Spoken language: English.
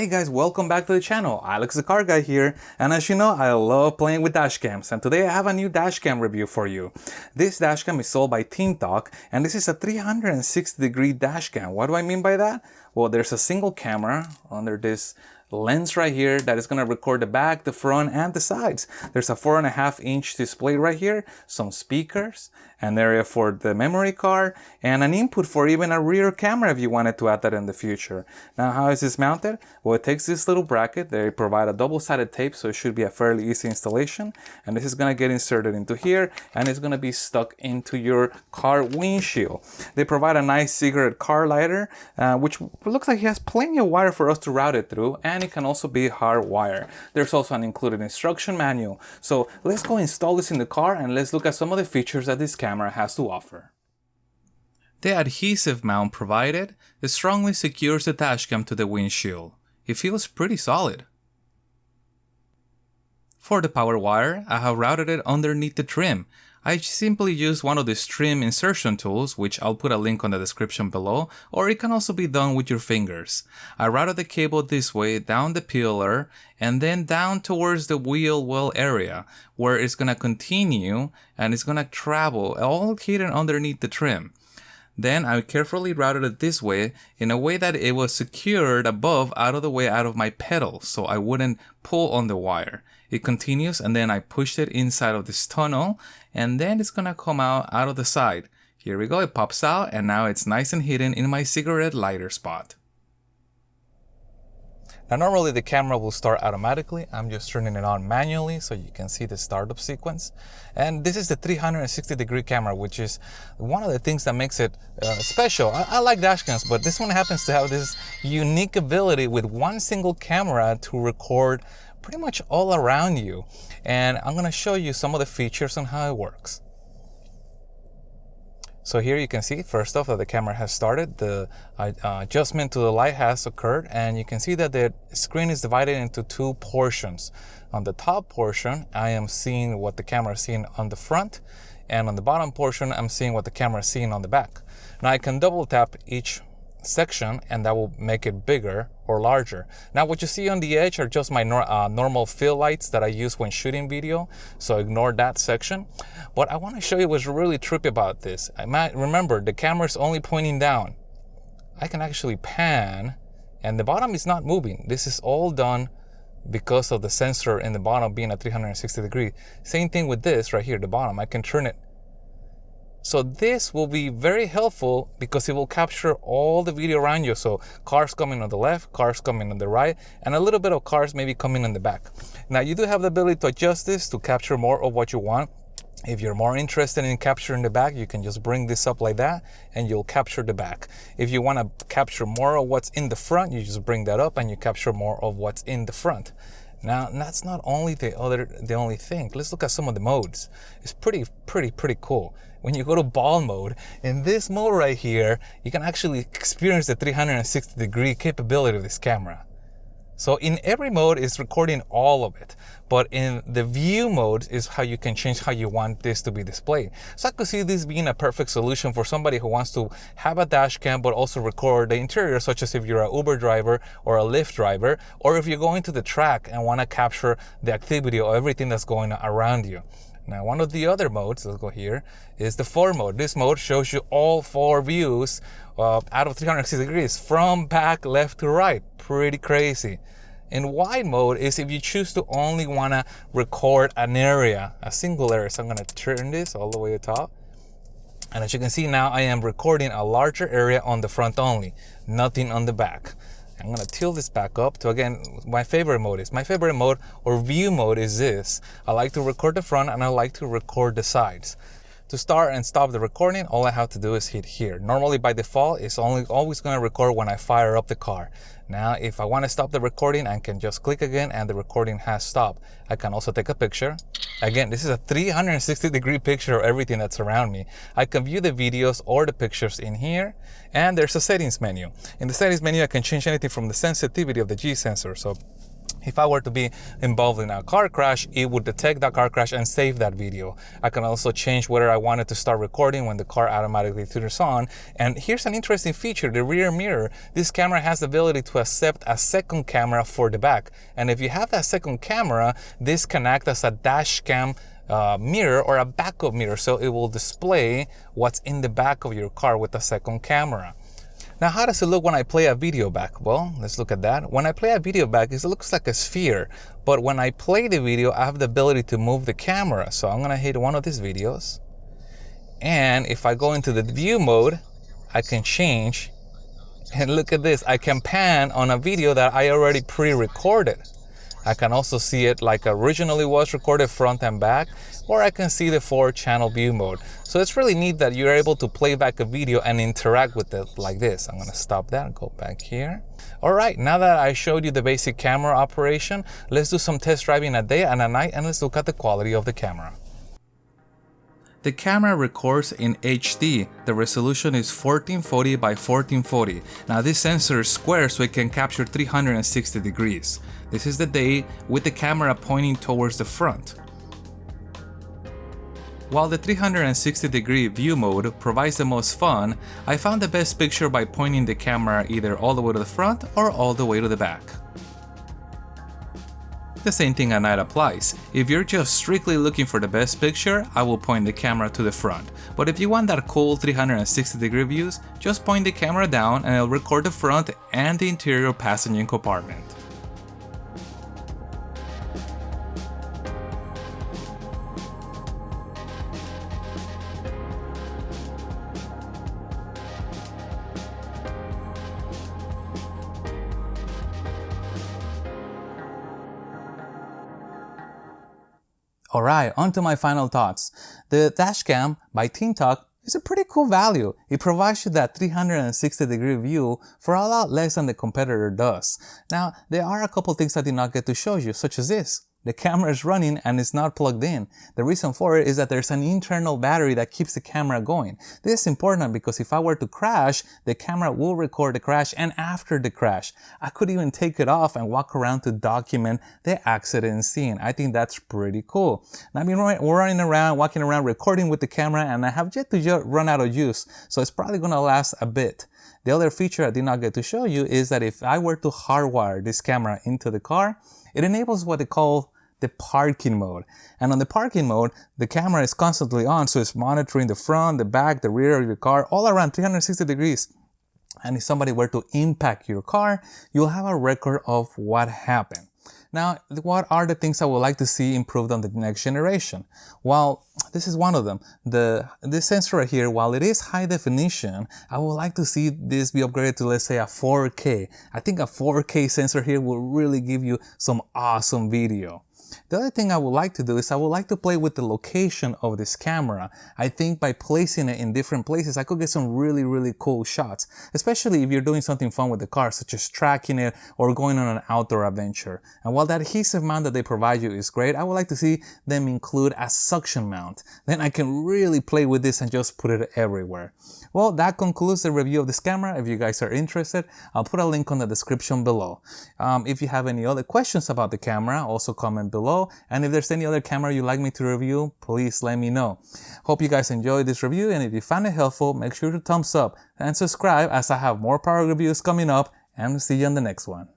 Hey guys, welcome back to the channel. Alex the Car Guy here, and as you know, I love playing with dash cams, and today I have a new dash cam review for you. This dash cam is sold by Team Talk, and this is a 360-degree dash cam. What do I mean by that? Well, there's a single camera under this lens right here that is going to record the back, the front, and the sides. There's a 4.5-inch display right here, some speakers, an area for the memory card, and an input for even a rear camera if you wanted to add that in the future. Now, how is this mounted? Well, it takes this little bracket. They provide a double-sided tape, so it should be a fairly easy installation. And this is going to get inserted into here, and it's going to be stuck into your car windshield. They provide a nice cigarette car lighter, which looks like it has plenty of wire for us to route it through, and it can also be hardwired. There's also an included instruction manual. So let's go install this in the car and let's look at some of the features that this camera has to offer. The adhesive mount provided strongly secures the dash cam to the windshield. It feels pretty solid. For the power wire, I have routed it underneath the trim. I simply use one of these trim insertion tools, which I'll put a link on the description below, or it can also be done with your fingers. I routed the cable this way down the pillar and then down towards the wheel well area, where it's going to continue and it's going to travel all hidden underneath the trim. Then I carefully routed it this way in a way that it was secured above out of the way out of my pedal, so I wouldn't pull on the wire. It continues, and then I pushed it inside of this tunnel, and then it's gonna come out of the side. Here we go, it pops out, and now it's nice and hidden in my cigarette lighter spot. Now normally the camera will start automatically. I'm just turning it on manually so you can see the startup sequence. And this is the 360-degree camera, which is one of the things that makes it special. I like dash cams, but this one happens to have this unique ability with one single camera to record pretty much all around you. And I'm going to show you some of the features on how it works. So here you can see, first off, that the camera has started, the adjustment to the light has occurred, and you can see that the screen is divided into two portions. On the top portion, I am seeing what the camera is seeing on the front, and on the bottom portion, I'm seeing what the camera is seeing on the back. Now I can double tap each section and that will make it bigger or larger. Now what you see on the edge are just my normal fill lights that I use when shooting video, so ignore that section. What I want to show you what's really trippy about this. Remember, the camera is only pointing down. I can actually pan and the bottom is not moving. This is all done because of the sensor in the bottom being at 360 degrees. Same thing with this right here, the bottom. I can turn it. So this will be very helpful because it will capture all the video around you. So cars coming on the left, cars coming on the right, and a little bit of cars maybe coming on the back. Now you do have the ability to adjust this to capture more of what you want. If you're more interested in capturing the back, you can just bring this up like that and you'll capture the back. If you want to capture more of what's in the front, you just bring that up and you capture more of what's in the front. Now, that's not only the only thing. Let's look at some of the modes. It's pretty cool. When you go to ball mode, in this mode right here, you can actually experience the 360-degree capability of this camera. So in every mode, it's recording all of it. But in the view mode is how you can change how you want this to be displayed. So I could see this being a perfect solution for somebody who wants to have a dash cam but also record the interior, such as if you're an Uber driver or a Lyft driver, or if you're going to the track and want to capture the activity or everything that's going on around you. Now, one of the other modes, let's go here, is the 4 mode. This mode shows you all 4 views out of 360 degrees from back, left to right. Pretty crazy. In wide mode is if you choose to only want to record an area, a single area. So I'm going to turn this all the way to the top. And as you can see now, I am recording a larger area on the front only, nothing on the back. I'm going to tilt this back up to, again, my favorite mode or view mode is this. I like to record the front and I like to record the sides. To start and stop the recording, all I have to do is hit here. Normally by default, it's always going to record when I fire up the car. Now, if I want to stop the recording, I can just click again and the recording has stopped. I can also take a picture. Again, this is a 360-degree picture of everything that's around me. I can view the videos or the pictures in here, and there's a settings menu. In the settings menu, I can change anything from the sensitivity of the G sensor. So If I were to be involved in a car crash, it would detect that car crash and save that video. I can also change whether I wanted to start recording when the car automatically turns on. And here's an interesting feature, the rear mirror. This camera has the ability to accept a second camera for the back. And if you have that second camera, this can act as a dash cam mirror or a backup mirror. So it will display what's in the back of your car with a second camera. Now, how does it look when I play a video back? Well, let's look at that. When I play a video back, it looks like a sphere. But when I play the video, I have the ability to move the camera. So I'm going to hit one of these videos. And if I go into the view mode, I can change. And look at this. I can pan on a video that I already pre-recorded. I can also see it like originally was recorded front and back, or I can see the 4-channel view mode. So it's really neat that you're able to play back a video and interact with it like this. I'm gonna stop that and go back here. All right, now that I showed you the basic camera operation, let's do some test driving at day and at night, and let's look at the quality of the camera. The camera records in HD. The resolution is 1440 by 1440. Now this sensor is square so it can capture 360 degrees. This is the day with the camera pointing towards the front. While the 360 degree view mode provides the most fun, I found the best picture by pointing the camera either all the way to the front or all the way to the back. The same thing at night applies. If you're just strictly looking for the best picture, I will point the camera to the front. But if you want that cool 360 degree views, just point the camera down and it'll record the front and the interior passenger compartment. Alright, on to my final thoughts. The dashcam by TeamTalk is a pretty cool value. It provides you that 360 degree view for a lot less than the competitor does. Now, there are a couple things I did not get to show you, such as this. The camera is running and it's not plugged in. The reason for it is that there's an internal battery that keeps the camera going. This is important because if I were to crash, the camera will record the crash and after the crash. I could even take it off and walk around to document the accident scene. I think that's pretty cool. Now, I've been running around, walking around, recording with the camera, and I have yet to run out of use, so it's probably gonna last a bit. The other feature I did not get to show you is that if I were to hardwire this camera into the car, it enables what they call the parking mode. And on the parking mode, the camera is constantly on, so it's monitoring the front, the back, the rear of your car, all around 360 degrees. And if somebody were to impact your car, you'll have a record of what happened. Now, what are the things I would like to see improved on the next generation? Well, this is one of them. This sensor right here, while it is high definition, I would like to see this be upgraded to, let's say, a 4K. I think a 4K sensor here will really give you some awesome video. The other thing I would like to do is I would like to play with the location of this camera. I think by placing it in different places, I could get some really, really cool shots, especially if you're doing something fun with the car, such as tracking it or going on an outdoor adventure. And while that adhesive mount that they provide you is great, I would like to see them include a suction mount. Then I can really play with this and just put it everywhere. Well, that concludes the review of this camera. If you guys are interested, I'll put a link on the description below. If you have any other questions about the camera, also comment below. And if there's any other camera you'd like me to review, please let me know. Hope you guys enjoyed this review, and if you found it helpful, make sure to thumbs up and subscribe as I have more power reviews coming up, and see you on the next one.